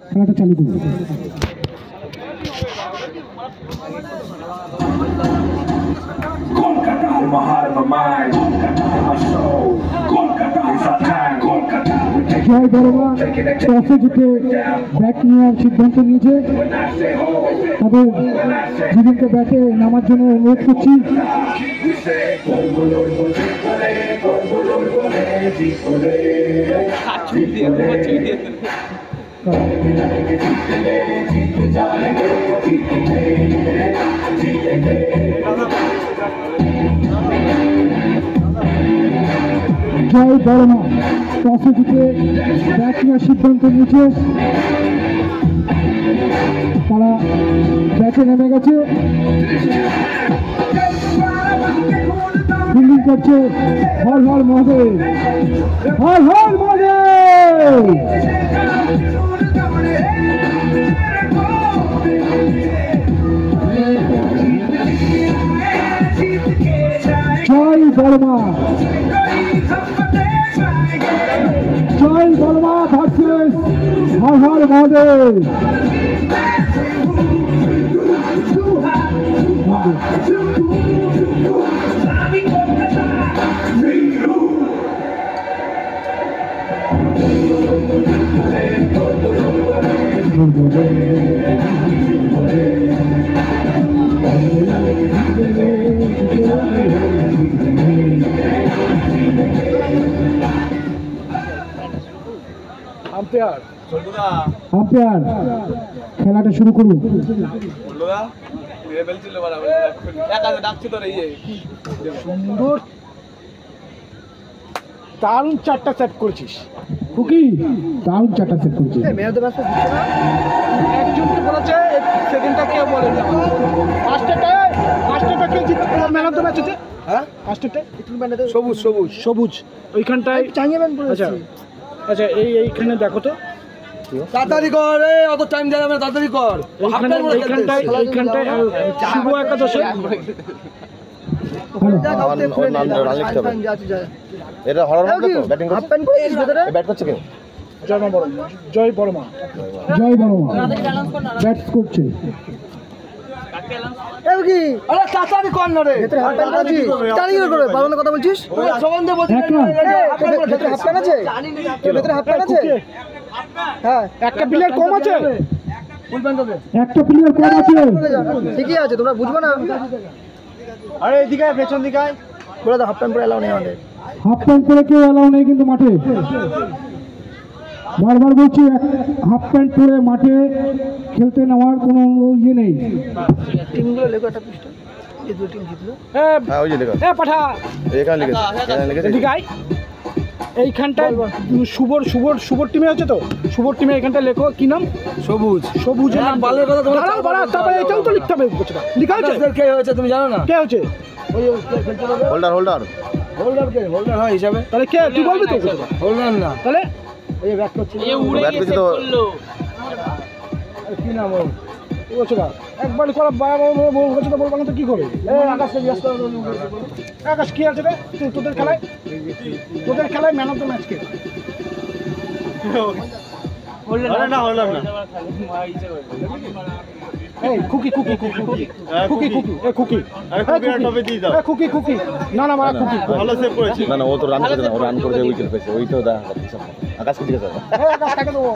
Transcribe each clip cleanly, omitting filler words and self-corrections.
খেলাটা চালু করুন। জয় বড়মা টসে জিতে ব্যাট নেওয়ার সিদ্ধান্ত নিয়েছে। তাদের দুজনকে ব্যাটে নামার জন্য অনুরোধ করছি। জয় বড়মা টসে জিতে ব্যাট নেওয়ার সিদ্ধান্ত নিয়েছে। তারা ব্যাটে নেমে গেছে, ফিল্ডিং করছে। হর হর মহাদেব, হর হর মহাদেব। জয় বড়মা, জয় বড়মা ভার্সেস হর হর মহাদেব। আম্পায়ার খেলাটা শুরু করুন। সুন্দর দারুণ চারটা সেট করেছিস খুকি, দারুণ চারটা সেট করেছিস। একজনকে বলেছে সেকেন্ডটা কেউ বলে না। ফার্স্টটা কে জিত ম্যান অফ দ্য ম্যাচ হচ্ছে? হ্যাঁ ফার্স্টটা সবুজ সবুজ সবুজ ওইখানটায় চাইবেন। আচ্ছা আচ্ছা এইখানে দেখো তো, তাড়াতাড়ি কর, অত টাইম দেওয়া যাবে না, তাড়াতাড়ি কর। এইখানটায় শুভ একাদশে এটা হরার মধ্যে তো ব্যাটিং করছে, ব্যাট করছে কে? জয় বড়মা, জয় বড়মা ব্যাট করছে। কথা বলছিস? হ্যাঁ একটা প্লেয়ার কম আছে, একটা প্লেয়ার কম আছে। ঠিকই আছে, তোমরা বুঝবো না। আরে এদিকে পেছন দিকে বলে দাও, হাফ প্যান্ট পরে এলাও নেই আমাদের। হাফ প্যান্ট পরে কেউ এলাও নেই কিন্তু মাঠে। বারবার বলছি, হাফ প্যান্ট পরে মাঠে খেলতে নামার কোনো ইয়ে নেই। টিমগুলো লেখো একটা পৃষ্ঠা, এই দুটো টিম জিতলো। হ্যাঁ ওই যে লেখো, পাঠা এখানে লিখেছে, এখানে লিখেছে ঠিক আছে। এইখানটায় শুভর টিমে আছে তো, শুভর টিমে এইখানটা লেখো কি নাম? সবুজ। সবুজের নাম বালের কথা তোমরা তারপরে এটাও তো লিখতে হবে। লিখা আছে কে হয়েছে তুমি জানো না? কে হয়েছে? ওই হোল্ডার কে? হোল্ডার হয় হিসাবে। তাহলে কে তুই বলবি তো? হোল্ডার না তাহলে এই ব্যাক করছে, এই উড়ে গেছে তো কি নাম ওর? বলছো না একবার করা বলছো তো, বলবো না তো কি করে? আকাশকে জিজ্ঞেস করো, আকাশ কি আছে রে তোদের খেলায় man of the match K? Holder না এই খুকি না না মারা খুকি ভালো সেভ করেছে। না না ও তো রান করেছে না, ও রান করেছে, উইকেট পেয়েছে, ওই তো দেখা যাচ্ছে। আকাশ কি দিয়েছে? আকাশ কাকে দেবো?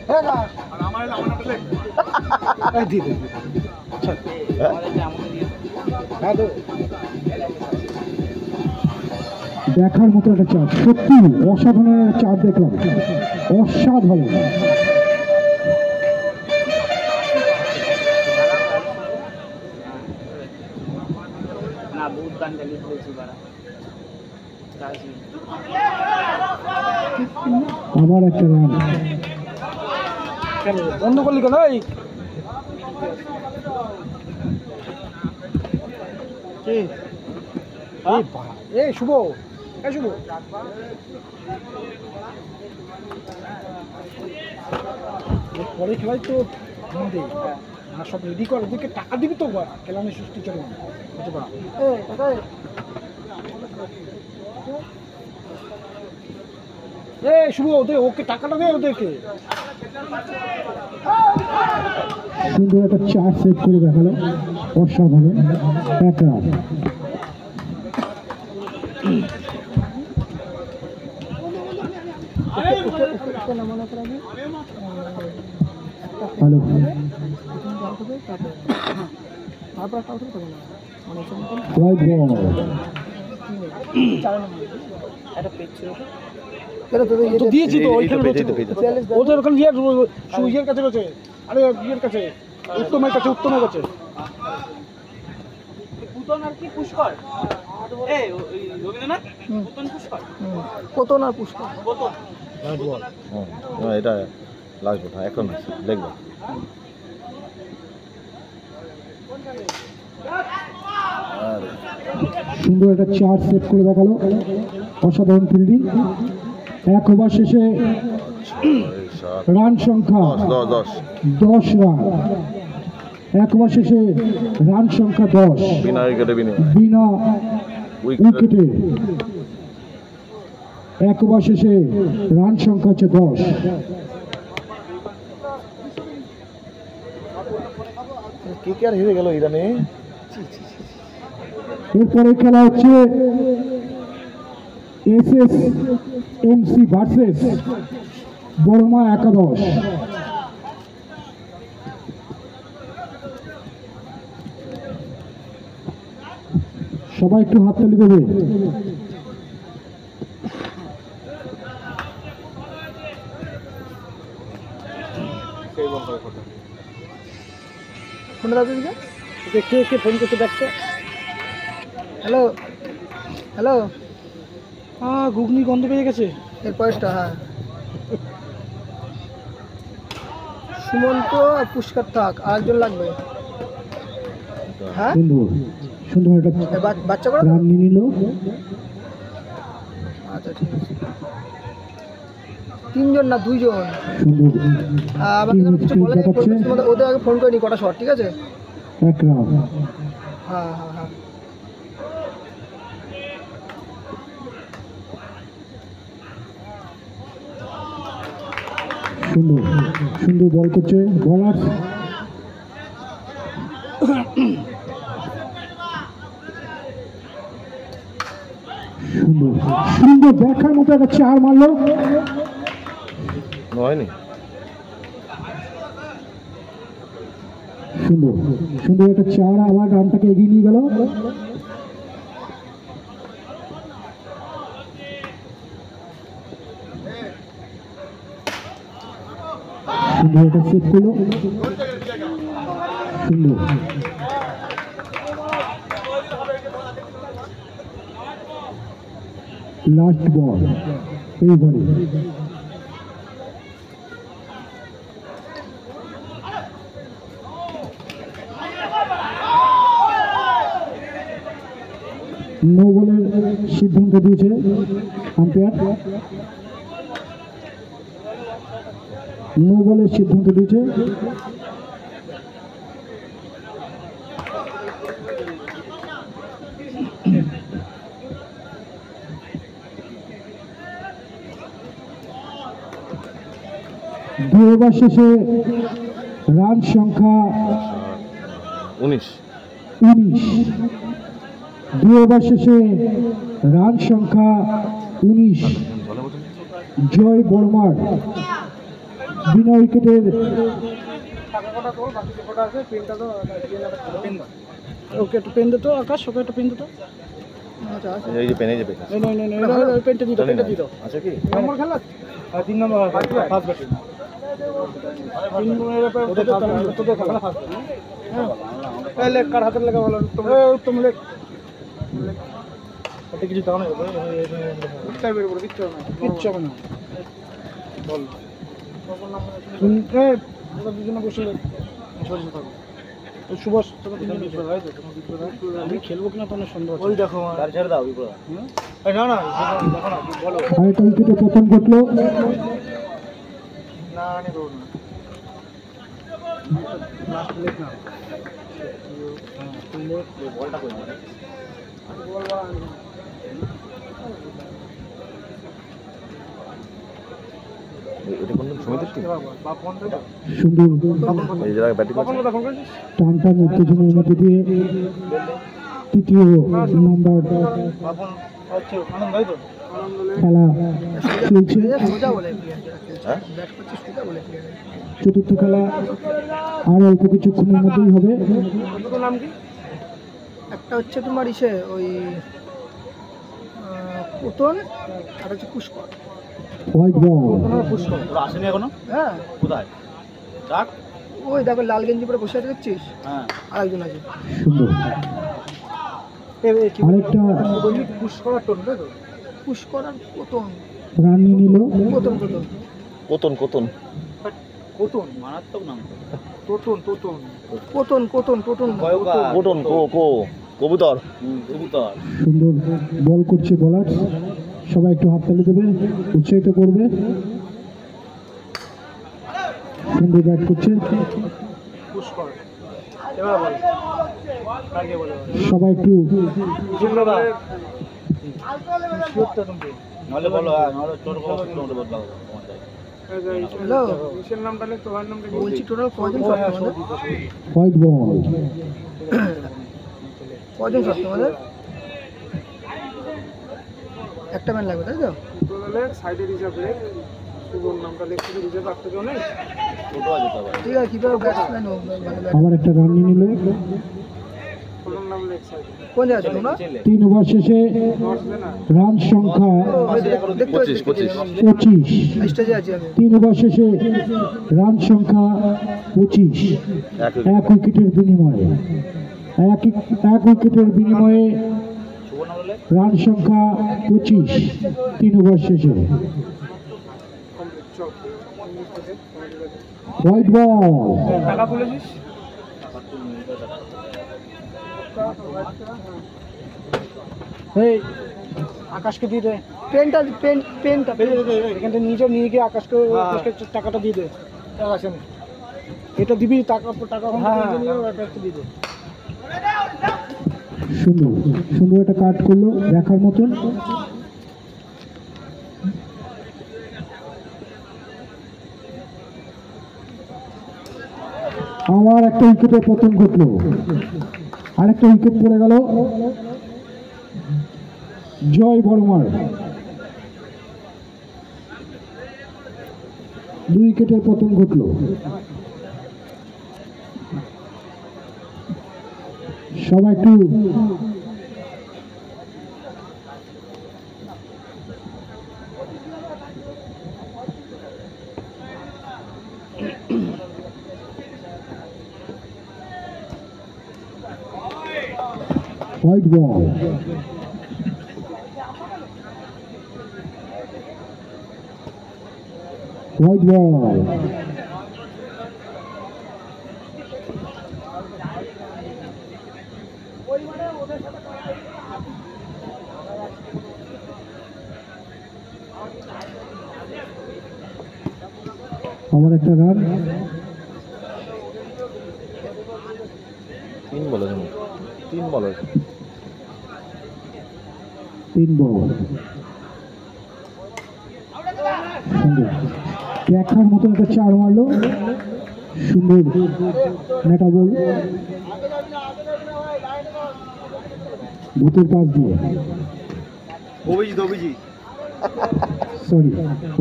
হ্যাঁ না আমার এই দি দি আচ্ছা হ্যাঁ তো দেখার মতো একটা চার, সত্যি অসাধারণ একটা চার দেখলাম, অসাধারণ। আবার একটা রান বন্ধ করলি কেন? এই শুভ, শুভ পরে খেলাই তো সব রেডি কর, ওদেরকে টাকা দিবি তো, খেলানো সুস্থ চলবে না। শুভ ওকে টাকাটা দে ওদেরকে। সুন্দর একটা 4 সেট করে দেখালো, অসাধারণ এক রান। হ্যালো হোয়াইট বল, দিয়েছি তো ওদের ওখানে ইয়ের কাছে রয়েছে। আরে ইয়ের কাছে, উত্তমের কাছে, উত্তমের কাছে। কোতন আর পুষ্কর, এটা লাস্ট বল এখন দেখবো। সুন্দর একটা 4 সেট করে দেখালো, অসাধারণ ফিল্ডিং। 1 ওভার শেষে রান সংখ্যা 10 রান। 1 ওভার শেষে রান সংখ্যা 10 বিনা উইকেটে। 1 ওভার শেষে রান সংখ্যা হচ্ছে 10। কে কে আর হেরে গেল ইরানে। এরপরে খেলা হচ্ছে SSMC ভার্সেস বর্মা একাদশ। সবাই একটু হাততালি দেবে। কে কে ফোন করতে দেখছে? হ্যালো হ্যালো, ঘুগনি গন্ধ পেয়ে গেছে। এর পয়সটা, হ্যাঁ সুমন্ত আর পুষ্কর থাক, আরেকজন লাগবে। হ্যাঁ সুন্দর একটা বাচ্চা করে রান নিয়ে নিল। আচ্ছা ঠিক আছে, 3 জন না 2 জন। আমাকে কিছু বলে ওদের আগে ফোন করে নি কটা শট, ঠিক আছে? 1 রান। হ্যাঁ হ্যাঁ হ্যাঁ, সুন্দর সুন্দর বল করছে বলার। সুন্দর সুন্দর দেখার মতো একটা 4 মারলো। হয়নি। সুন্দর সুন্দর একটা 4, আবার রানটাকে এগিয়ে নিয়ে গেল। সুন্দর একটা সেট করলো। সুন্দর লাস্ট বল এইবারে। নো বলের সিদ্ধান্ত দিয়েছে আম্পায়ার। নো বলের সিদ্ধান্ত দিয়েছে। দুই ওভার শেষে রান সংখ্যা 19। 2 ওভার শেষে রান সংখ্যা 19। জয় বর্মার বিনা উইকেটের। ওকে একটু পেন দিত আকাশ, ওকে একটু পেন দিত। এই যে পেন, এই যে পেন। পেনটা দিত, পেনটা দিত। আচ্ছা কি নম্বর খেলা? 3 নম্বর ফার্স্ট ব্যাটিং। 3 নম্বরের পর তো খেলা ফার্স্ট। হ্যাঁ লেগ কার হাতের লেখা ভালো, উত্তম লেগ। এটা কিছু দাও না, উত্তর বের করে দিচ্ছ না, কিচ্ছু হবে না। বল ওরা দুজনে বসে সরিয়ে থাকো। সুভাষ আমি খেলবো কিনা তো সন্দেহ। ওই দেখো ছেড়ে দাও, না না দেখো না, বলো। আরেকটা উইকেটে পতন ঘটলো। না আমি দেবো না, লাস্ট লেগ না, বলটা কই বল এটা কোন সমিতির টিম? সুন্দর এই জায়গায় ব্যাটিং করছে। টান টান উত্তেজনার মধ্যে দিয়ে তৃতীয় নাম্বার খেলা চলছে। হ্যাঁ? চতুর্থ খেলা আর অল্প কিছুক্ষণের মধ্যেই হবে। একটা হচ্ছে তোমার ইসে ওই পুতন আর হচ্ছে পুষ্কর। হোয়াইট বল ওরা আসেনি এখনো? হ্যাঁ কোথায়? ডাক? ওই দেখো লাল গেঞ্জি পরে বসে আছে দেখছিস? হ্যাঁ। আরেকজন আছে সুন্দর। আরেকটা পুষ্কর আর পুতন। রান নিয়ে নিল। পুতন পুতন কোতন কোতন পুতন মারাত্মক নাম। পুতন পুতন পুতন কোতন কবুতর কবুতর। সুন্দর বল করছে বলার, সবাই একটু হাততালি দেবে, উৎসাহিত করবে। সুন্দর ব্যাট করছে, সবাই একটু নাহলে বলো, নাহলে তোর বদলাও তোমার হ্যালো বলছি টোটাল কজন শট তোমাদের? White ball. কজন শট তোমাদের? একটা ম্যান লাগবে তাই তো? ঠিক আছে কিভাবে ব্যাটসম্যান আবার একটা রান নিয়ে নিল। কোন জায়গা আছে তোমরা? 3 ওভার শেষে রান সংখ্যা দেখতে পাচ্ছি 25। স্টেজে আছি আমি। 3 ওভার শেষে রান সংখ্যা 25। এক উইকেটের বিনিময়ে এক উইকেটের বিনিময়ে রান সংখ্যা 25 3 ওভার শেষে। White ball. আকাশকে দিয়ে দে পেনটা পেনটা এখান থেকে নিয়ে গিয়ে আকাশকে টাকাটা দিয়ে দে। আসেন এটা দিবি, টাকা দিয়ে দে। সুন্দর সুন্দর একটা কাট করলো, দেখার মতন। আমার একটা উইকেটের পতন ঘটলো, আরেকটা উইকেট পড়ে গেল জয় বর্মার। 2 উইকেটের পতন ঘটলো। সবাই একটু হোয়াইট বল। হোয়াইট বল। আবার একটা রান। 3 বল 3 বল 3 বল। দেখার মতো একটা 4 মারলো, সুন্দর নেটা বল ভূতের পাশ দিয়ে। সরি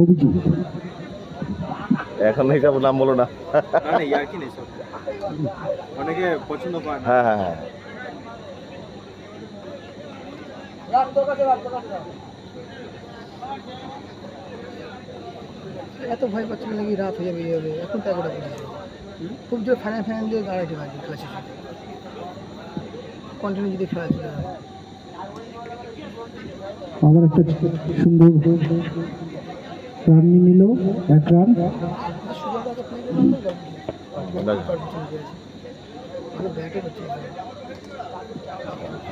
অভিজিৎ। এখন এইসব নাম বলো না। অনেকে পছন্দ করে। হ্যাঁ হ্যাঁ হ্যাঁ। এত ভয় পাচ্ছিল নাকি রাত হয়ে যাবে এখন তো এগারোটা পর্যন্ত খুব জোর ফাইনাল দিয়ে গাড়াইতে পারছি খেলা শেষে কন্টিনিউ যদি খেলা ছিল। আবার একটা সুন্দর রান নিয়ে নিল, 1 রান।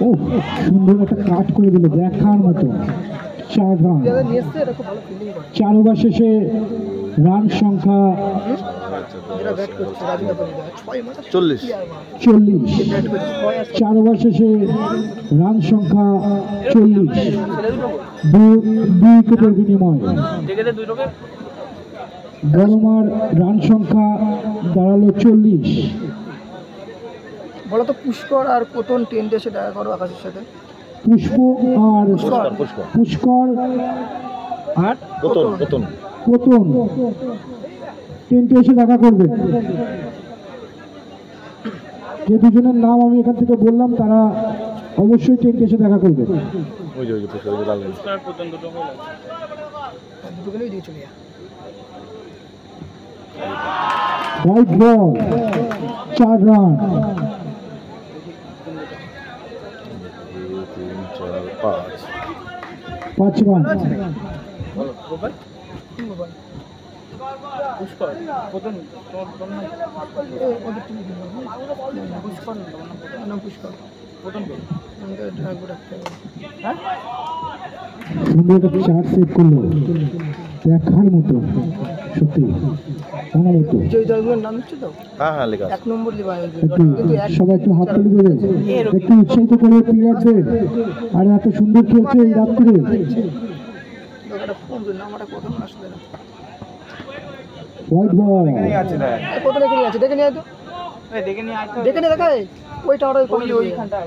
ও সুন্দর একটা কাট করে দিল, দেখার মতো 4 রান। 4 ওভার শেষে রান সংখ্যা 40। 4 ওভার শেষে রান সংখ্যা 40। 2 উইকেটের বিনিময়ে। বড়মার রান সংখ্যা দাঁড়ালো 40। বলো তো পুষ্কর আর কোতন টেন্টে এসে দেখা করো আকাশের সাথে। পুষ্প আর পুষ্কর আর কোতন কোতন কোতন টেন্টে এসে দেখা করবে। যে দুজনের নাম আমি এখান থেকে বললাম তারা অবশ্যই টেন্টে এসে দেখা করবে। ওই যে পুষ্কর ওই যে লাল দুটোকেই দিয়ে চলে যা। White ball 4 run. 5 run. Pushkar কোতন Pushkar কোতন সুন্দর একটা 4 সেট করলো, দেখার মতো, সত্যি অনামত। বিজয় দলগুলোর নাম হচ্ছে তো হ্যাঁ হ্যাঁ লেখা 1 নম্বর দিবা। একটু সবাই একটু হাত তালি দেবে, একটু উৎসাহিত করে প্লেয়ারদের। আর এত সুন্দর খেলছে এই রাত্রে। হোয়াইট বল কোতন এখানে আছে, দেখে নিয়ে আয় তো, দেখে নিয়ে দেখায় ওইটা ওরা ওইখানটা।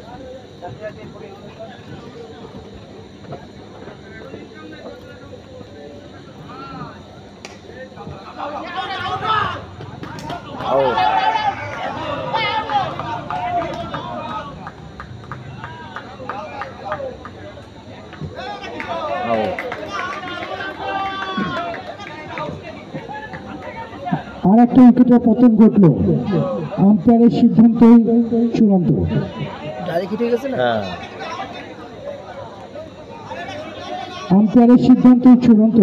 আর একটা উইকেটের পতন ঘটলো, আম্পায়ারের সিদ্ধান্তই চূড়ান্ত। ডাইরেক্ট হিট হয়ে গেছে না? হ্যাঁ আম্পায়ারের সিদ্ধান্তই চূড়ান্ত।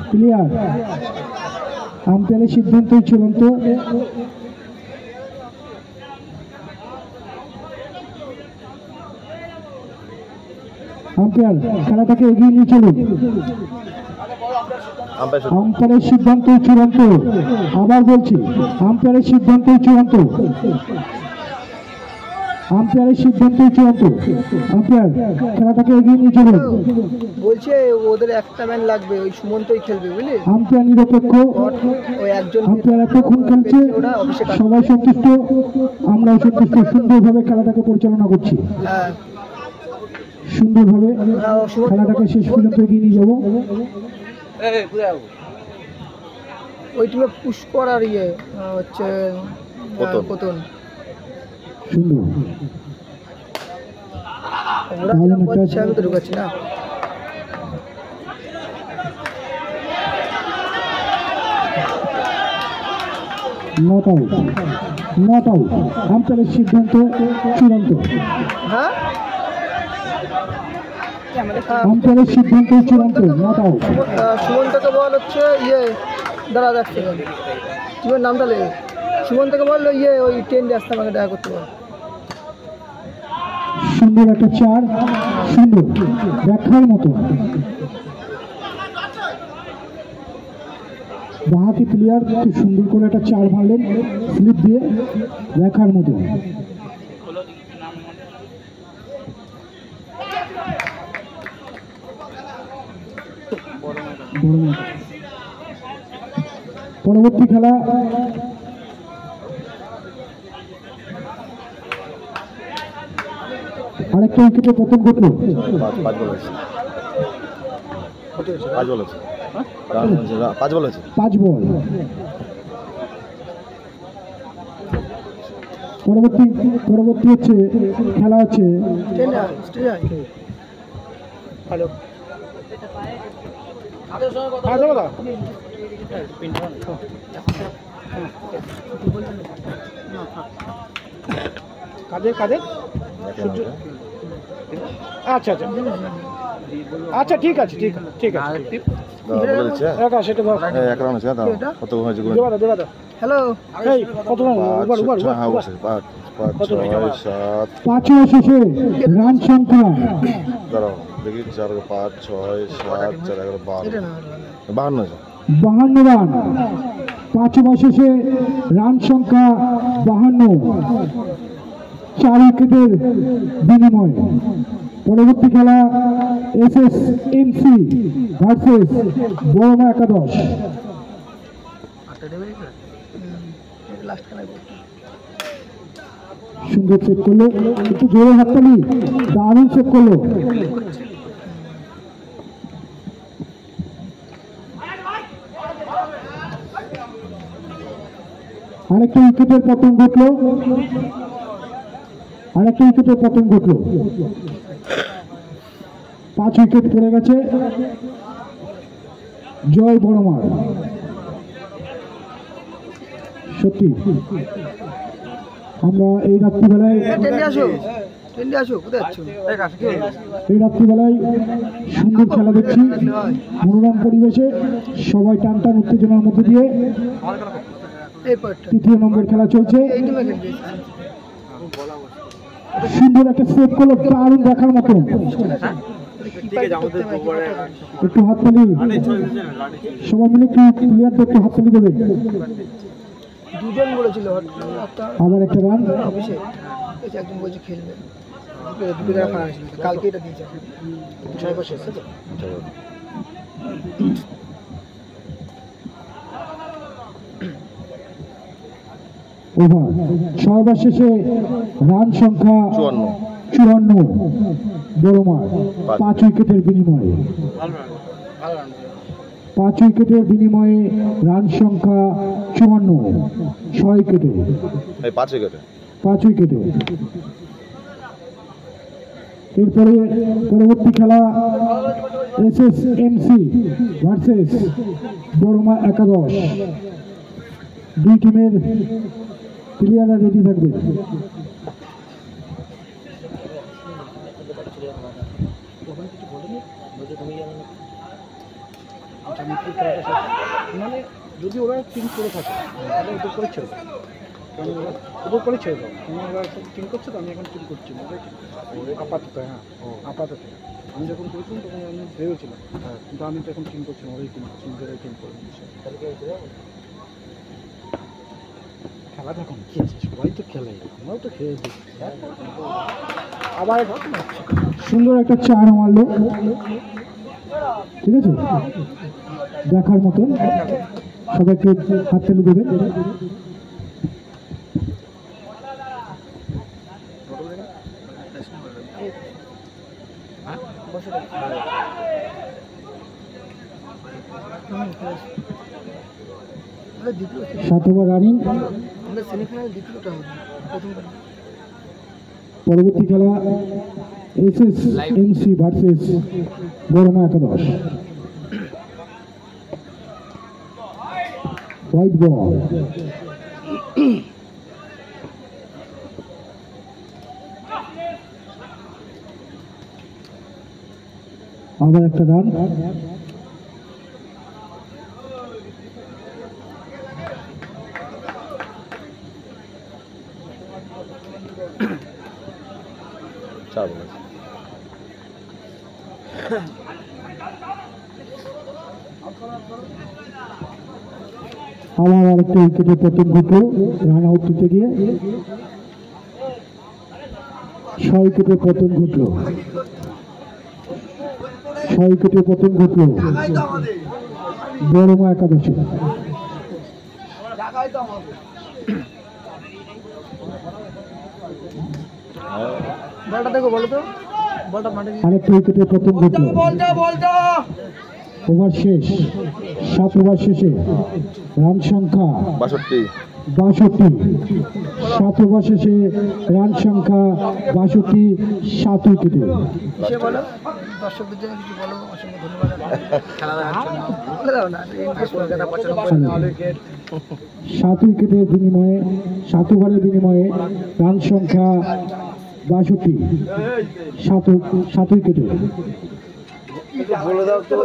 ক্লিয়ার, আম্পায়ারের সিদ্ধান্তই চূড়ান্ত। আম্পায়ার খেলাটাকে এগিয়ে নিয়ে চলুন। আম্পায়ারের সিদ্ধান্তই চূড়ান্ত। আবার বলছি, আম্পায়ারের সিদ্ধান্তই চূড়ান্ত। আম্পায়ারের সিদ্ধান্তই চূড়ান্ত। আম্পায়ার খেলাটাকে এগিয়ে নিয়ে চলুন। বলছে ওদের একটা ম্যান লাগবে, ওই সুমন্তই খেলবে বুঝলি। আম্পায়ার নিরপেক্ষ, ওই একজন আম্পায়ার এতক্ষণ খেলছে, সবাই সন্তুষ্ট, আমরাও সন্তুষ্ট। সুন্দরভাবে খেলাটাকে পরিচালনা করছি, হ্যাঁ সুন্দরভাবে খেলাটাকে শেষ পর্যন্ত এগিয়ে নিয়ে যাবো। ওই টিমে পুষ্কর আর হচ্ছে কোতন। সুন্দর, ওরা যেরকম বলছে আমি তো ঢুকাচ্ছি না। Not out, not out. আম্পায়ারের সিদ্ধান্ত চূড়ান্ত। হ্যাঁ আম্পায়ারের সিদ্ধান্ত চূড়ান্ত, নট আউট। সুমন্তকে বল হচ্ছে দাঁড়া যাচ্ছে টিমের নামটা লেগে। সুমন্তকে বল ওই টেন্টে আসতে আমাকে দেখা করতে বল। সুন্দর একটা 4, সুন্দর, দেখার মতো। বাহাতি প্লেয়ার খুব সুন্দর করে একটা 4 মারলেন স্লিপ দিয়ে, দেখার মতো। পরবর্তী খেলা আরেকটা উইকেটে পতন ঘটলো। 5 বল পরবর্তী হচ্ছে খেলা হচ্ছে হ্যালো কাদের কাদের? আচ্ছা আচ্ছা আচ্ছা, ঠিক আছে ঠিক আছে ঠিক আছে। সেটা কত হয়েছে? হ্যালো এই কত পাঁচের শেষে রান সংখ্যা দাঁড়াও দেখি 4 5 6 7 4 11 12 52 রান। 5 ওভার শেষে রান সংখ্যা 52, 4 উইকেটের বিনিময়। পরবর্তী খেলা SSMC ভার্সেস বড়মা একাদশ। লাস্ট খেলায় সুন্দর সেভ করলো, একটু জোরে হাততালি, দারুণ সেভ করলো। আরেকটা উইকেটের পতন ঘটলো, আরেকটা উইকেটের পতন ঘটলো। 5 উইকেট পড়ে গেছে। জয় বড়মার। সত্যি আমরা এই রাত্রিবেলায় সুন্দর খেলা দেখছি, মনোরম পরিবেশে সবাই টান টান উত্তেজনার মধ্যে দিয়ে 3য় নম্বর খেলা চলছে। সুন্দর একটা সেভ করলো, দারুণ দেখার মতো। একটু হাততালি, সবাই মিলে একটু প্লেয়ারদের একটু হাততালি দেবে। দুজন বলেছিল আবার একটা রান, একজন বলছে খেলবে, কালকে এটা দিয়েছে 6 বছর এসে তো। ওভার 6 ওভার শেষে রান সংখ্যা 54, বড়মার 5 উইকেটের বিনিময়ে। 5 উইকেটের বিনিময়ে রান সংখ্যা 54, 6 উইকেটে, 5 উইকেটে। এরপরে পরবর্তী খেলা SSMC ভার্সেস বড়মা একাদশ। দুই টিমের প্লেয়াররা রেডি থাকবে। মানে যদি ওরা টিম করে থাকে তাহলে ওদের করে ছেড়ে দাও, কারণ ওদের করে ছেড়ে দাও। তুমি ওরা টিম করছো তো, আমি এখন টিম করছি না আপাতত। হ্যাঁ আপাতত আমি যখন করেছিলাম তখন আমি ভেবেছিলাম, কিন্তু আমি তো এখন টিম করছি না, ওরাই টিম করছি, নিজেরাই টিম করে নিচ্ছি। খেলা এখন কি আছে, সবাই তো খেলে, আমরাও তো খেয়ে দিই। আবার সুন্দর একটা 4 মারলো, ঠিক আছে, দেখার মতো। সবাইকে হাততালি দেবে। সাত ওভার রানিং। পরবর্তী খেলা SSMC ভার্সেস বড়মা একাদশ। হোয়াইট বল, আবার একটা রান। আবার আরেকটা উইকেটে পতন ঘটল রান আউট দিতে গিয়ে। 6 উইকেটে পতন ঘটল, 6 উইকেটে পতন ঘটল বড়মা একাদশে। বলটা দেখো, বলো তো বলটা মাঠে আরেকটা উইকেটে পতন ঘটল। ওভার শেষ, 7 ওভার শেষে রান সংখ্যা 62, 7 ওভার শেষে রান সংখ্যা 62, 7 উইকেটে। বলো দর্শকদের জন্য কিছু বলো। অসংখ্য ধন্যবাদ। 7 উইকেটের বিনিময়ে, 7 ওভারের বিনিময়ে রান সংখ্যা 62, 7 উইকেটে। বলে দাও তো,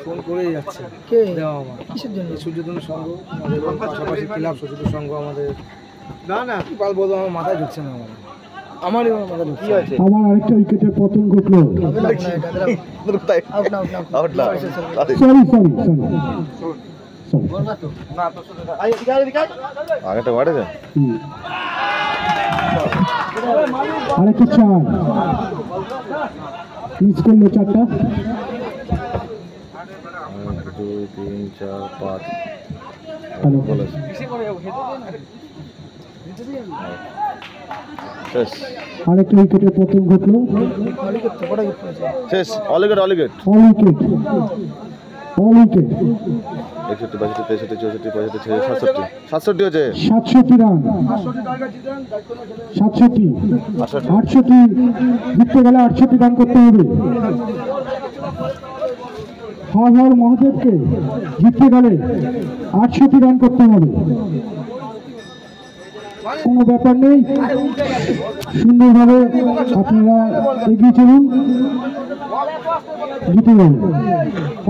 ফোন করেই যাচ্ছে। কে দেওয়া আমার কিসের জন্য? সূর্যধনু সংঘ, আমাদের পাশাপাশি ক্লাব সূর্যধনু সংঘ আমাদের। না কি পাল বলবো, আমার মাথায় ঢুকছে না, আমারই মাথায় ঢুকছে। আবার আরেকটা উইকেটের পতন ঘটলো। আগেটা মারেছে। আরেকটা 4 মিস করলো, 4টা। 1 2 3 4 5 হ্যালো বলে শেষ আরেকটা উইকেটের পতন ঘটলো। শেষ all wicket all wicket all wicket 61 62 63 64 65 66 67 হচ্ছে 67 রান 67 68 জিততে গেলে 68 রান করতে হবে। হর হর মহাদেবকে জিততে গেলে 68 রান করতে হবে। কোনো ব্যাপার নেই, সুন্দরভাবে আপনারা এগিয়ে চলুন, জিতে যাবেন।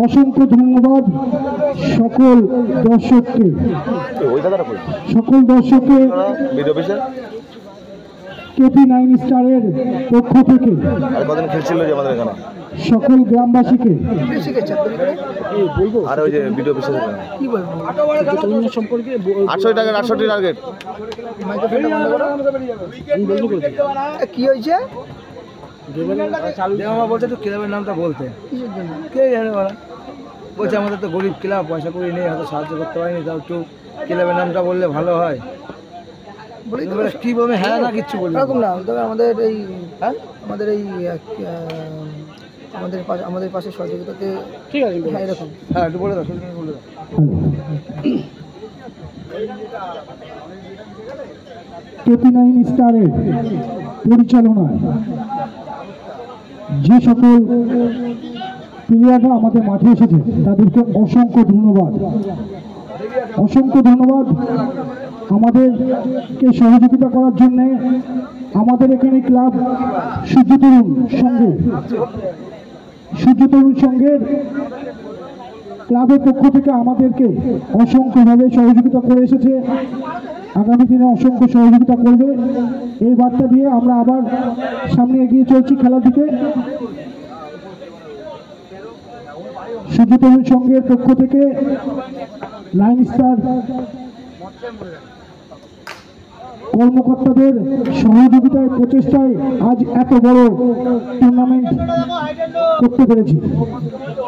অসংখ্য ধন্যবাদ সকল দর্শককে, ভিডিও অফিসে KP9 স্টারের পক্ষ থেকে আর কদিন খেলছিল যে আমাদের এখানে সকল গ্রামবাসীকে আর ওই যে ভিডিও অফিসে সম্পর্কে 68 টার্গেট 68 টার্গেট কি হয়েছে? দেওয়া বলছে তো ক্লাবের নামটা বলতে, কে জানে বলা, বলছে আমাদের তো গরিব ক্লাব, পয়সা করি নেই, হয়তো সাহায্য করতে পারিনি, তাও একটু ক্লাবের নামটা বললে ভালো হয়। বলি তো কি বলবে, হ্যাঁ না কিচ্ছু বলবে এরকম না, তবে আমাদের এই আমাদের এই আমাদের পাশে সহযোগিতাতে ঠিক আছে, হ্যাঁ এরকম হ্যাঁ একটু বলে দাও, বলে দাও। KP9 স্টারের পরিচালনায় যে সকল প্লেয়াররা আমাদের মাঠে এসেছে তাদেরকে অসংখ্য ধন্যবাদ, অসংখ্য ধন্যবাদ আমাদেরকে সহযোগিতা করার জন্যে। আমাদের এখানে ক্লাব সূর্য তরুণ সংঘের ক্লাবের পক্ষ থেকে আমাদেরকে অসংখ্যভাবে সহযোগিতা করে এসেছে, আগামী দিনে অসংখ্য সহযোগিতা করবে। এই বার্তা দিয়ে আমরা আবার সামনে এগিয়ে চলছি খেলার দিকে। সূর্য তরুণ সংঘের পক্ষ থেকে 9 স্টার কর্মকর্তাদের সহযোগিতায় প্রচেষ্টায় আজ এত বড় টুর্নামেন্ট করতে পেরেছি।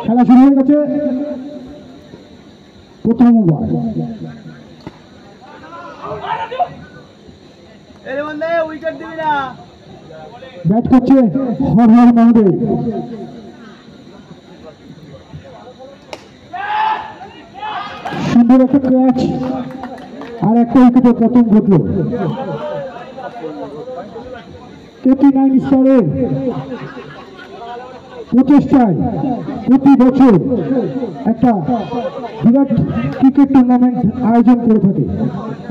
খেলা শুরু হয়ে গেছে, প্রথম ওভার ব্যাট করছে হর হর মহাদেব। সুন্দর একটা ক্যাচ আর একটা উইকেটে পতন ঘটল। KP9 স্টারের প্রচেষ্টায় প্রতি বছর একটা বিরাট ক্রিকেট টুর্নামেন্ট আয়োজন করে থাকে,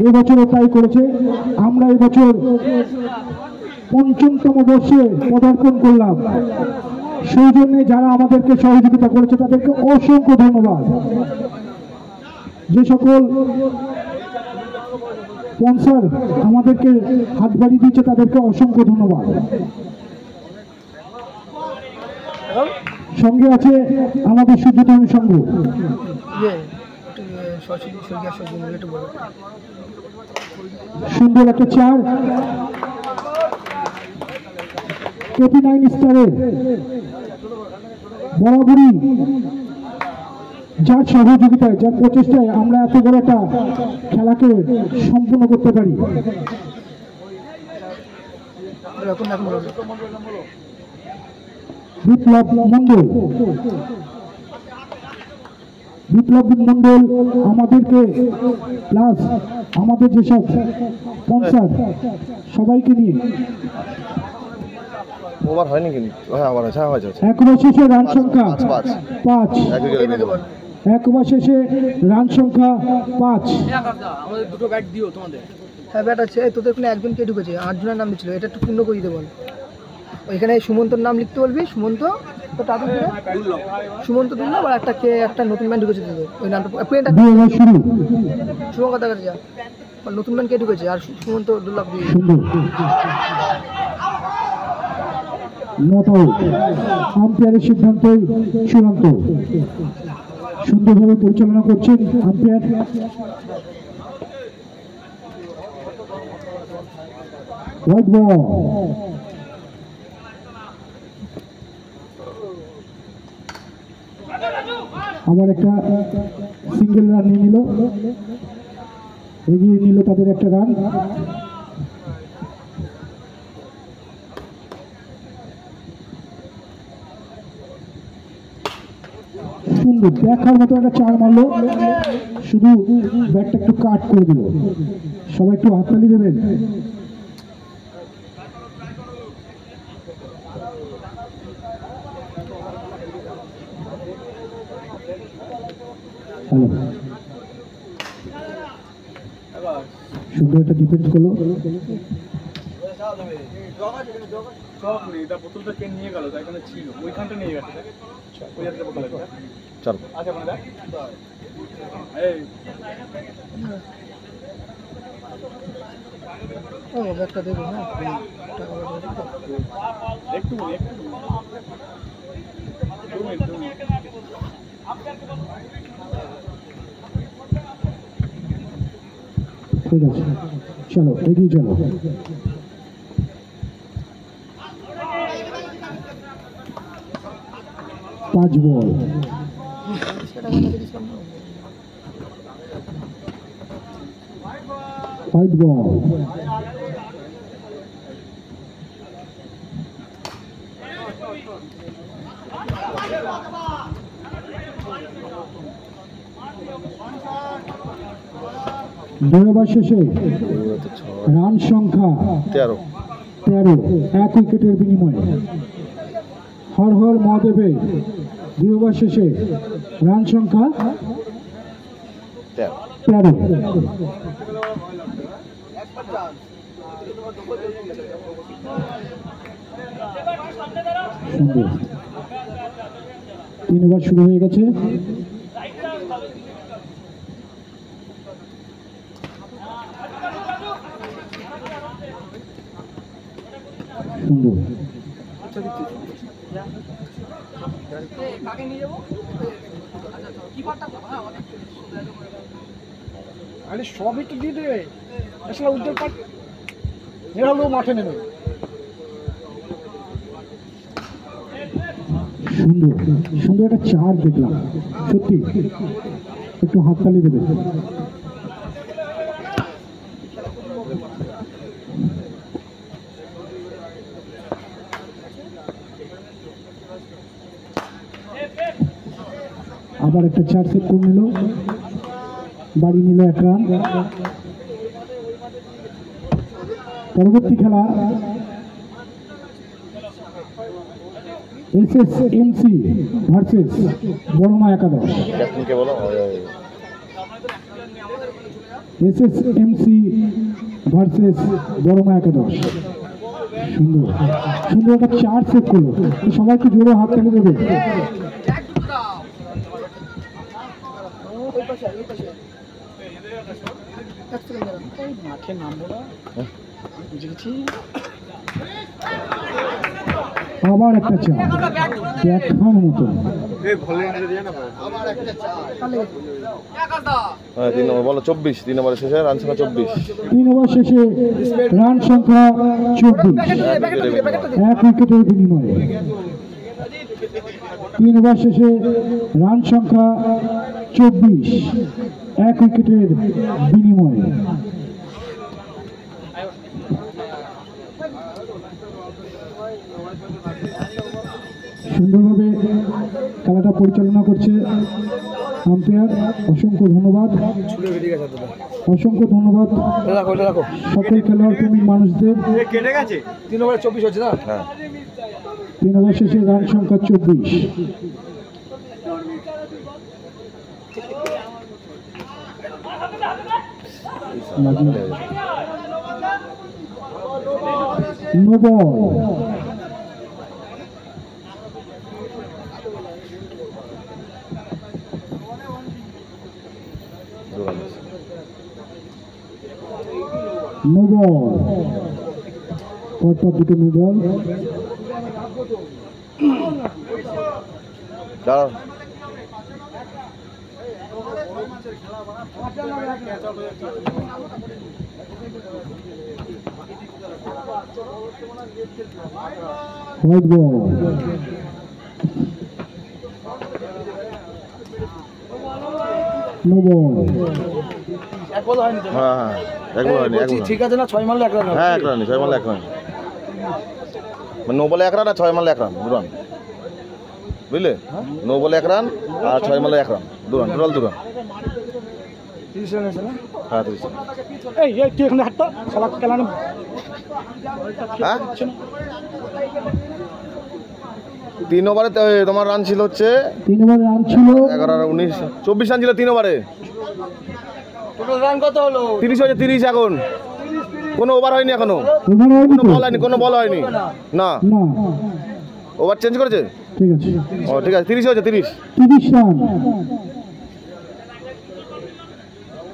এবছরও তাই করেছে। আমরা এবছর ৫৫তম বর্ষে পদার্পণ করলাম, সেই জন্যে যারা আমাদেরকে সহযোগিতা করেছে তাদেরকে অসংখ্য ধন্যবাদ। যে সকল স্পন্সর আমাদেরকে হাত বাড়িয়ে দিচ্ছে তাদেরকে অসংখ্য ধন্যবাদ। সঙ্গে আছে আমাদের সূর্য তরুণ সংঘ। সুন্দর একটা চার KP9 স্টারের বরাবরই যার সহযোগিতায়, যার প্রচেষ্টায় আমরা এত বড় একটা খেলাকে সম্পূর্ণ করতে পারি। বিপ্লব মন্ডল আমাদেরকে প্লাস আমাদের যেসব স্পন্সর সবাইকে নিয়ে ওভার হয়নি কিন্তু, হ্যাঁ ওভার আছে, হয়েছে। এক ওভার শেষে রান সংখ্যা 5। এক ওভার শেষে রান সংখ্যা 5। আমাদের দুটো ব্যাট দিও তোমাদের। হ্যাঁ ব্যাট আছে, তোদের কোনো একজনকে ঢুকেছে, 8 জনের নাম দিচ্ছিল, এটা একটু পূর্ণ করে দিতে বল। ওইখানে সুমন্তর নাম লিখতে বলবি, সুমন্ত তো তাদের সুমন্ত দুর্লভ, আর একটা নতুন ম্যান ঢুকেছে তোদের, ওই নামটা শুরু। শুভ কথা কাছে যা, নতুন ম্যান কে ঢুকেছে, আর সুমন্ত দুর্লভ দিয়ে নট আউট। আম্পায়ারের সিদ্ধান্তই চূড়ান্ত। সুন্দরভাবে পরিচালনা করছেন আম্পায়ার। হোয়াইট বল, আবার একটা সিঙ্গেল রান নিয়ে নিল। এগিয়ে নিল তাদের একটা রান। সুন্দর দেখার মতো একটা চার মারলো, শুধু ব্যাটটা একটু কাট করে দিল। সবাই একটু হাততালি দেবেন। হ্যালো, সুন্দর একটা ডিফেন্স করলো। বোতলটা কে নিয়ে গেল? এখানে ছিল, ওইখানটা নিয়ে গেছে। ওই একটা বোতল আছে। চার আচ্ছা মানে দেখ এই ও ব্যাগটা দেবো। হ্যাঁ, টাকা একটু একটু 2 মিনিট 2 মিনিট। ঠিক আছে, চলো এগিয়ে চলো। 5 বল, 5 বল। দুই ওভার শেষে রান সংখ্যা 13। 13, 1 উইকেটের বিনিময়ে। হর হর মহাদেবে দুই ওভার শেষে রান সংখ্যা 13। সুন্দর, 3 ওভার শুরু হয়ে গেছে। সুন্দর, আরে সবই তো দিয়ে দেবে, আসলে উদ্যোগ পাঠ এরাও মাঠে নেবে। সুন্দর সুন্দর একটা চার দেখলাম, সত্যি একটু হাততালি দেবে। আবার একটা 4 সেট করে নিল, বাড়ি নিল 1 রান। পরবর্তী খেলা SSMC ভার্সেস বড়মা একাদশ। ক্যাপ্টেনকে বলো। SSMC ভার্সেস বড়মা একাদশ। সুন্দর সুন্দর একটা 4 সেট করলো, সবাইকে জোরে হাত তালি দেবে। মাঠে নামবো না, বুঝে গেছি। আবার একটা চা দেখার মতো। 3 নম্বর বলো 24। 3 নম্বরের শেষে রান সংখ্যা 24। 3 ওভার শেষে রান সংখ্যা 24, 1 উইকেটের বিনিময়ে। 3 ওভার শেষে রান সংখ্যা 24, 1 উইকেটের বিনিময়ে। সুন্দরভাবে খেলাটা পরিচালনা করছে আম্পায়ার, অসংখ্য ধন্যবাদ। অসংখ্য ধন্যবাদ সকল খেলোয়াড় প্রেমী মানুষদের। কেটে গেছে 3 ওভারে 24 হচ্ছে না। হ্যাঁ 3 ওভার শেষে রান সংখ্যা 24। No ball. নো বল, পরপর দুটো নো বল। দাঁড়াও। White ball, no ball. এক বল হয়নি তো? হ্যাঁ হ্যাঁ, এক বল হয়নি, এক বল। ঠিক আছে না, 6 মারলে 1 রান হবে। হ্যাঁ 1 রান, 6 মারলে 1 রান, মানে 9 বলে 1 রান আর 6 মারলে 1 রান, 2 রান, বুঝলে? 9 বলে 1 রান আর 6 মারলে 1 run, 2 run, total 2 run. 30 run আছে না? হ্যাঁ 30 রান। এই তুই এখানে হাঁটতো খেলা খেলা না হ্যাঁ 3 ওভারে তোমার রান ছিল হচ্ছে 3 ওভার রান ছিল 11 আর 19, 24 রান ছিল 3 ওভারে। টোটাল রান কত হলো? 30 হয়েছে, 30 এখন। কোনো ওভার হয়নি এখনো, ওভার হয়নি কোনো তো? বল হয়নি, কোনো বল হয়নি না। না ওভার চেঞ্জ করেছে? ঠিক আছে, ও ঠিক আছে, 30 হয়েছে, 30। 30 রান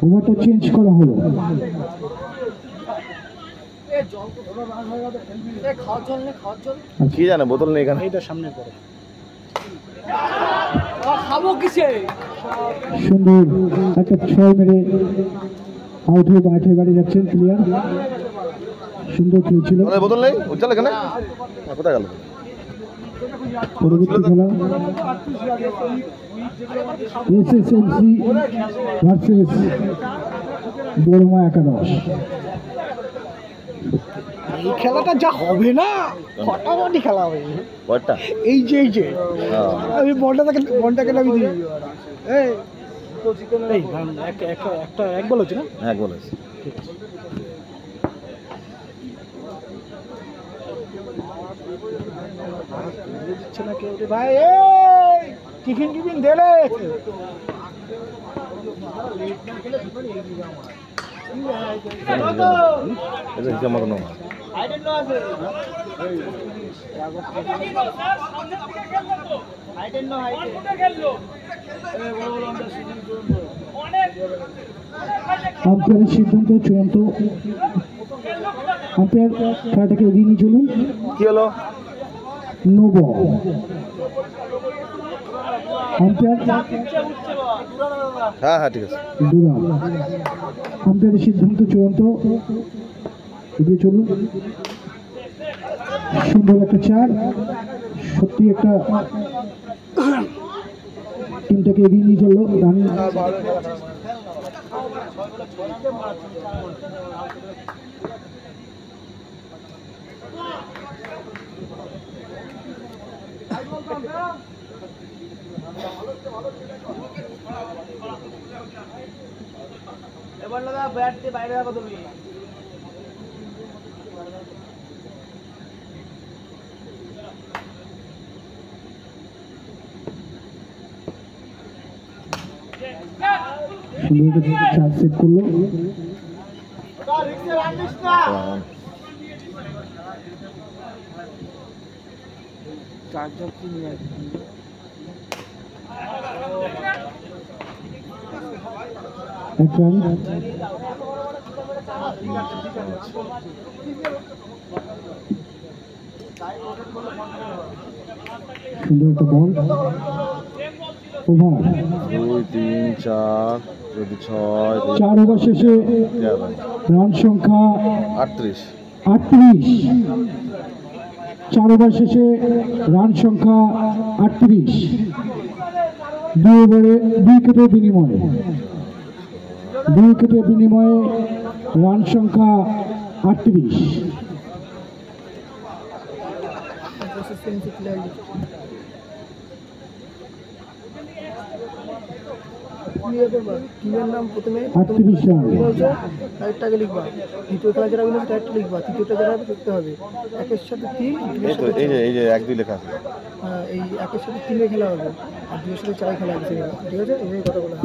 ওভারটা চেঞ্জ করা হলো। কি জানে, বোতল নেই এখানে। এইটা সামনে করে খাবো কিসে? সুন্দর একটা 6 মেরে আউট হয়ে মাঠে বাড়ি যাচ্ছেন প্লেয়ার। সুন্দর খেলছিল। বোতল নেই উজ্জ্বল এখানে, কোথায় গেল? পরবর্তী খেলা SSMC ভার্সেস বড়মা একাদশ। এই খেলাটা যা হবে না, ফটাফটি খেলা হবে। কয়টা? এই যে আমি বলটাকে নামিয়ে দিই। এই একটা এক বল হচ্ছে না? এক বল আছে। দিচ্ছে না কেউ রে ভাই। এই টিফিন দেলে এটা হিসাব মতো নয়। আম্পায়ারের সিদ্ধান্ত চূড়ান্ত। আম্পায়ার খেলাটাকে এগিয়ে নিয়ে চলুন। কি হলো? No ball. আম্পায়ার হ্যাঁ হ্যাঁ ঠিক আছে। দুরা। আম্পায়ারের সিদ্ধান্ত চূড়ান্ত, এগিয়ে চলুন। সুন্দর একটা 4, সত্যি একটা টিমটাকে এগিয়ে নিয়ে চললো। রান এবার লাগা ব্যাট দিয়ে বাইরে রাখো তুমি। সুন্দর একটা 4 সেট করলো। এক রান। সুন্দর একটা বল। ওভার 2 3 4 যদি 6 4 ওভার শেষে রান সংখ্যা 38। 38। 4 ওভার শেষে রান সংখ্যা 38। 2 ওভারে 2 উইকেটের বিনিময়ে রান সংখ্যা 38। টিমের নাম প্রথমে 38 রান। টাইটটাকে লিখবা, দ্বিতীয় খেলা যারা উঠেছে টাইটটা লিখবা, তৃতীয়টা যারা লিখতে হবে। 1-এর সাথে 3, এই তো এই যে 1 2 লেখা আছে। হ্যাঁ, এই 1-এর সাথে 3 খেলা হবে আর 2-এর সাথে 4 খেলা হবে। ঠিক আছে, এই কথাগুলো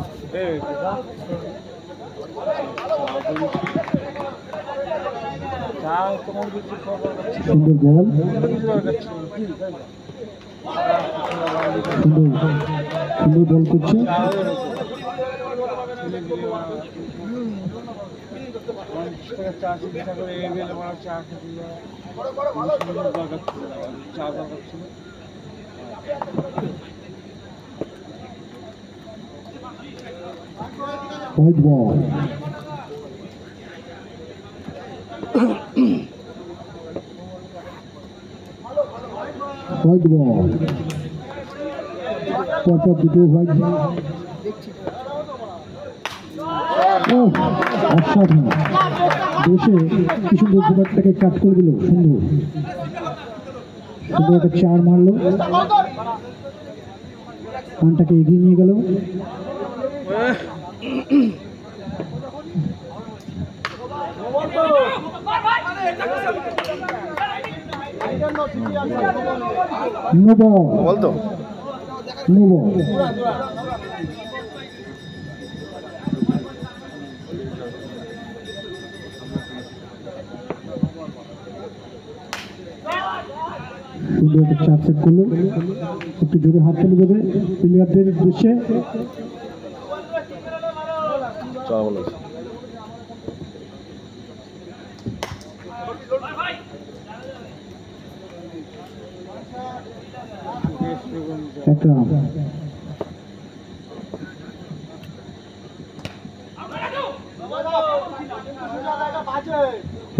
সুন্দর বল। সুন্দর বল করছে। White ball. White ball. Top of the two white ball. অসাধারণ দেশে কি সুন্দর দুবারটাকে কাট করে দিল সুন্দর সুন্দর একটা চার মারলো রানটাকে এগিয়ে নিয়ে গেল বলতো সুন্দর একটা চার সেট করলো একটু জোরে হাত তুলে দেবে প্লেয়ারদের উদ্দেশ্যে একটা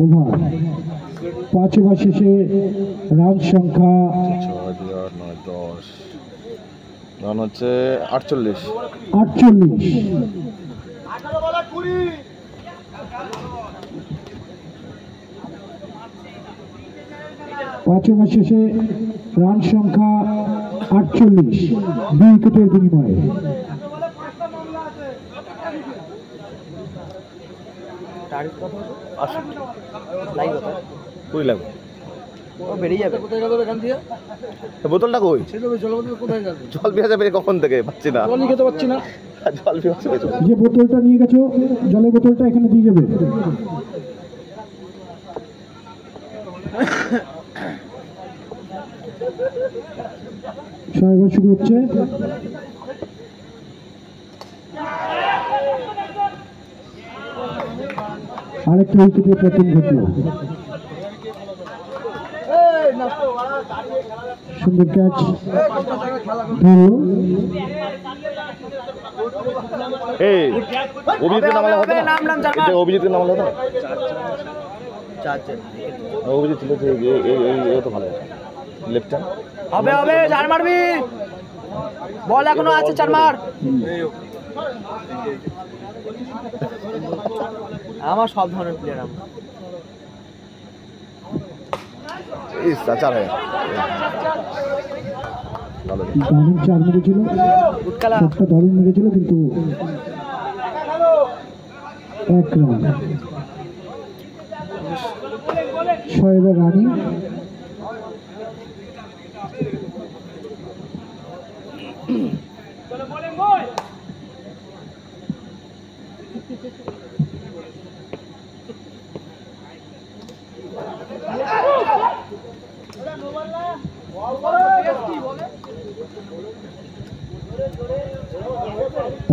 ওভার 5 ওভার শেষে রান সংখ্যা রান হচ্ছে 48 5 ওভার শেষে রান সংখ্যা 48 2 উইকেটের বিনিময়ে বোতলটা কই জল পিয়া যাবে কখন থেকে পাচ্ছি না খেতে পাচ্ছি না জল পিয়া যে বোতলটা নিয়ে গেছো জলের বোতলটা এখানে দিয়ে যাবে ছয় ওভার শুরু হচ্ছে আরেকটা উইকেটের পতন ঘটল সুন্দর ক্যাচ অভিজিৎকে নামালে হতো না অভিজিৎকে নামালে হতো না অভিজিৎ ছিল তো ভালো লেফট হবে হবে চার মারবি বল এখনো আছে চার মার আমার সব ধরনের প্লেয়ার আমার দারুণ চার মেরেছিল একটা দারুণ মেরেছিল কিন্তু 1 রান 6 ওভার রানিং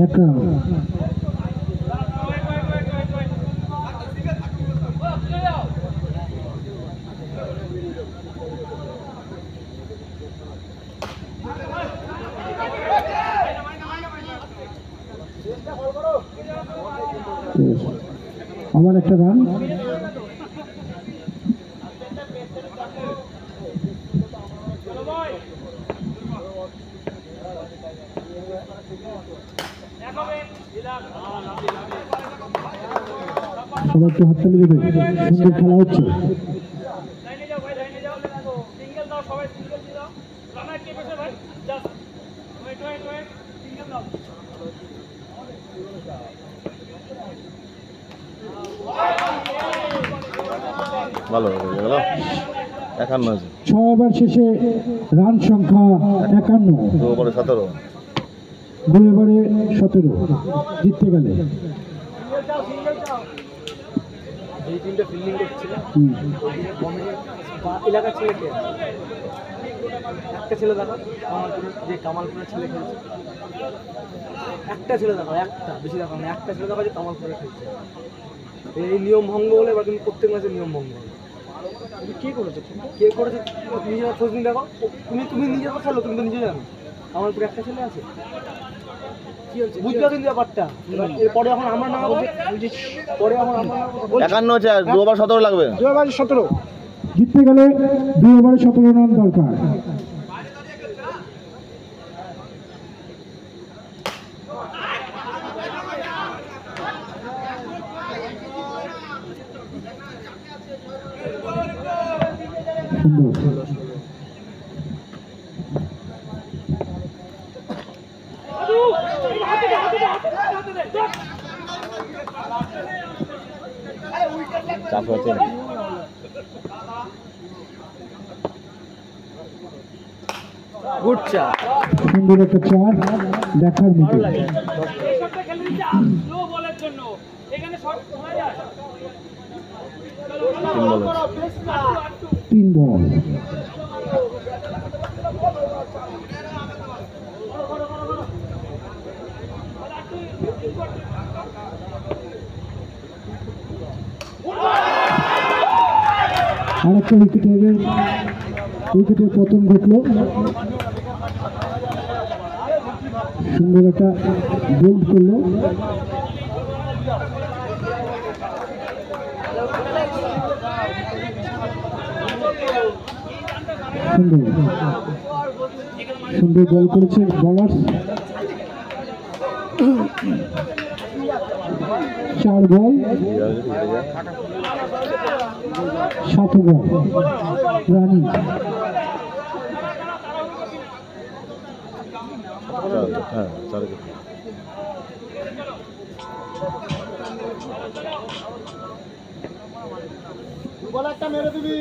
একটা আবার একটা রান সবাই একটু হাততালি দেবে সুন্দর খেলা হচ্ছে ভালো হয়ে গেল 51 6 ওভার শেষে রান সংখ্যা 51 2 ওভারে 17 2 ওভারে 17 জিততে গেলে এই তিনটা ফিল্ডিং করছিল এলাকার ছেলেকে একটা ছেলে দেখো যে কামালপুরের ছেলে খেলছে একটা ছেলে দেখো একটা বেশি দেখো না একটা ছেলে দেখো যে কামালপুরে খেলছে এই নিয়ম ভঙ্গ হলে এবার তুমি প্রত্যেক ম্যাচে নিয়ম ভঙ্গ হবে কে করেছে নিজেরা খোঁজ নিয়ে দেখো তুমি নিজে তো খেলো তুমি তো নিজে জানো কামালপুরে একটা ছেলে আছে বুঝতে পারছেন ব্যাপারটা এরপরে এখন আমার না হবে পরে এখন আমার 51 হচ্ছে 2 ওভার 17 লাগবে 2 ওভার 17 জিততে গেলে 2 ওভারে 17 রান দরকার সুন্দর। চাপ হচ্ছে সুন্দর একটা চার দেখার মতো। তিন বল। আরেকটা উইকেটের পতন ঘটলো। সুন্দর একটা বোল্ড করলো। সুন্দর বল করেছে বলার। 4 বল 7 বল রানিং। হ্যাঁ একটা মেরে দিবি।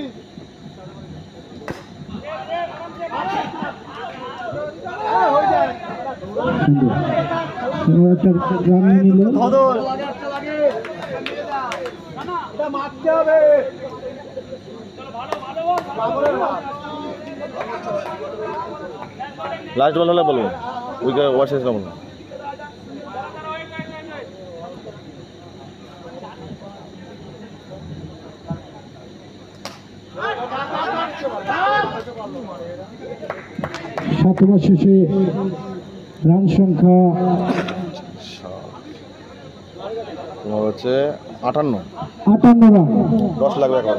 মারতে হবে। লাস্ট বল হলে বলবো উইকেট ওভার শেষ না বলবো। শতবার শেষে রান সংখ্যা তোমার হচ্ছে 58 রান। 10 লাগবে এখন।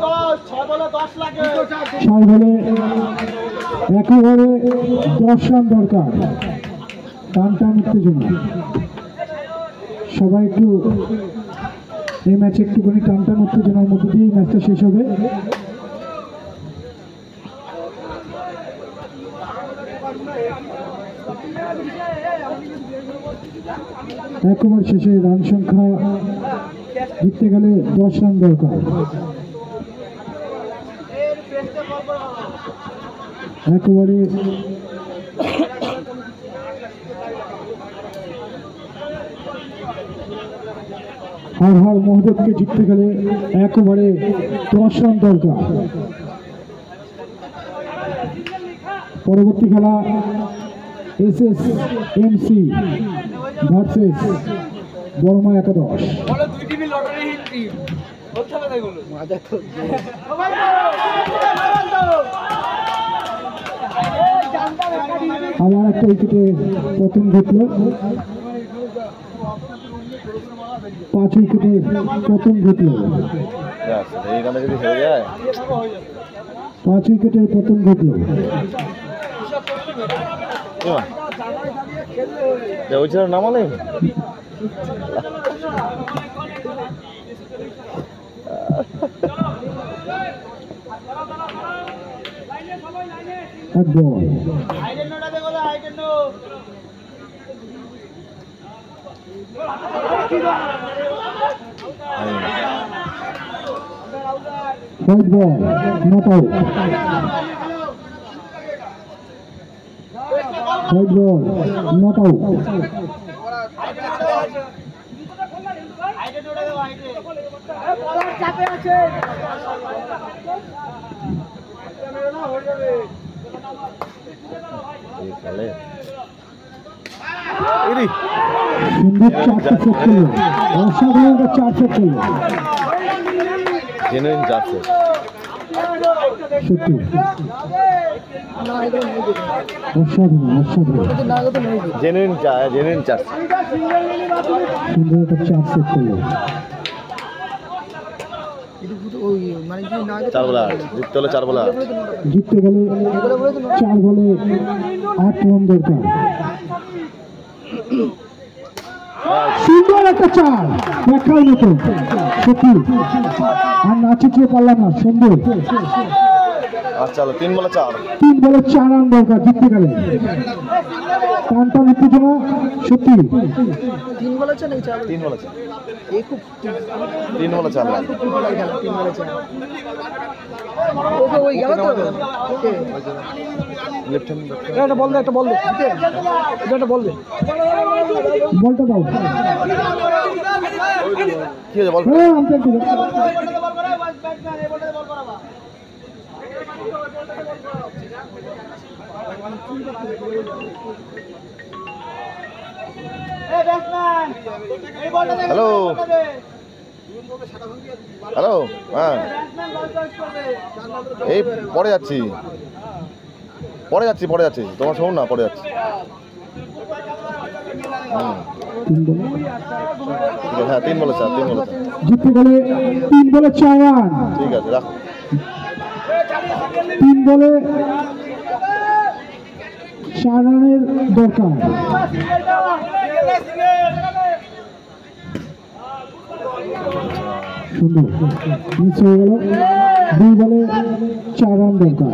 6 বলে একেবারে 10 রান দরকার। টান উত্তেজনা। সবাই একটু এই ম্যাচে একটুখানি টান উত্তেজনার মধ্যে দিয়ে ম্যাচটা শেষ হবে। এক ওভার শেষে রান সংখ্যা জিততে গেলে 10 রান দরকার। এক ওভারে হার মহদেবকে জিততে গেলে এক ওভারে 10 রান দরকার। পরবর্তী খেলা SSMC ভার্সেস বর্মা একাদশ। আমার একটা উইকেটে পতন ঘটলো। 5 উইকেটে পতন ঘটলো। 5 উইকেটের পতন ঘটলো। ওই ছিল নামালে এক ball. White ball not out. White ball not out. সুন্দর 4টা সেট করলো। অসাধারণ 4 সেট করলো। জেনুইন যাচ্ছে সত্যি অসাধারণ। Genuine charge. সুন্দর একটা 4 সেট করলো। 4 বলে 8 জিততে হলে 4 বলে 8 জিততে গেলে 4 বলে 8 রান দরকার। সুন্দর একটা 4 দেখার মতো সত্যি। আর না চিটিয়ে পারলাম না। সুন্দর আচ্ছা চলো 3 বলে 4। 3 বলে 4 রান দরকার জিততে গেলে। টান উত্তেজনা সত্যি। 3 বলেছে নাকি 4? 3 বলে 4। এই খুব 3 বলে 4 লাখ। খুব ফুটবল খেলা 3 বলেছে। ওকে ওই গেল তো ওকে লেফট হ্যান্ড এটা বল দে, এটা বল দে, এটা বল দে। বলটা দাও। কি হয়েছে বল? হ্যাঁ আমি দেখছি। হ্যালো হ্যালো, হ্যাঁ এই পরে যাচ্ছি তোমার শোন না, পরে যাচ্ছি। হ্যাঁ 3 বলে 4। জিততে গেলে 3 বলে 4 রান। ঠিক আছে রাখো। 3 বলে 4 রানের দরকার। সুন্দর মিস হয়ে গেল। 2 বলে 4 রান দরকার।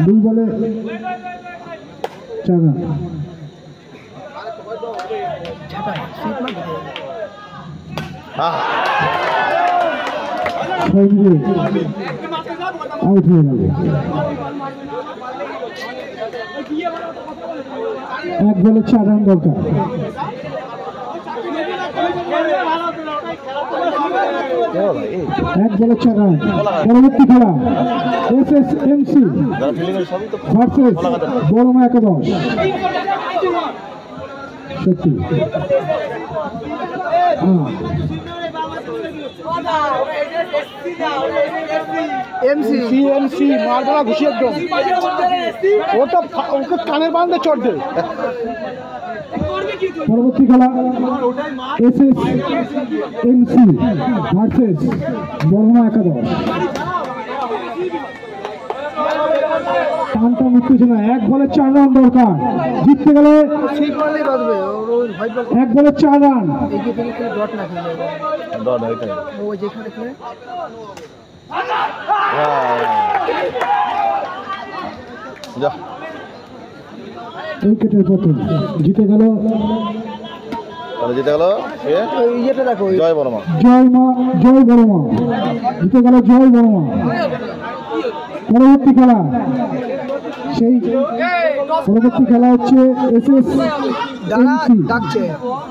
2 বলে 4 রান। আউট হয়ে গেল। 1 বলে 4 রান দরকার। 1 বলে 4 রান। পরবর্তী খেলা এসএসএমসি ভার্সেস বড়মা একাদশ। সত্যি এমসি মারবেলা ঘুষি একদম, ওটা ওকে কানের বান্ধে চট দে। পরবর্তী খেলা এসএসএমসি ভার্সেস বড়মা একাদশ। টানটা উত্তেজনা। 1 বলে 4 রান দরকার জিততে গেলে। 1 বলে 4 রান। উইকেটের পতন। জিতে গেল ইয়েটা দেখো জয় বর্মা। জয় বড়মা জিতে গেল। জয় বড়মা। পরবর্তী খেলা হচ্ছে এসএসএমসি। ডাকছে।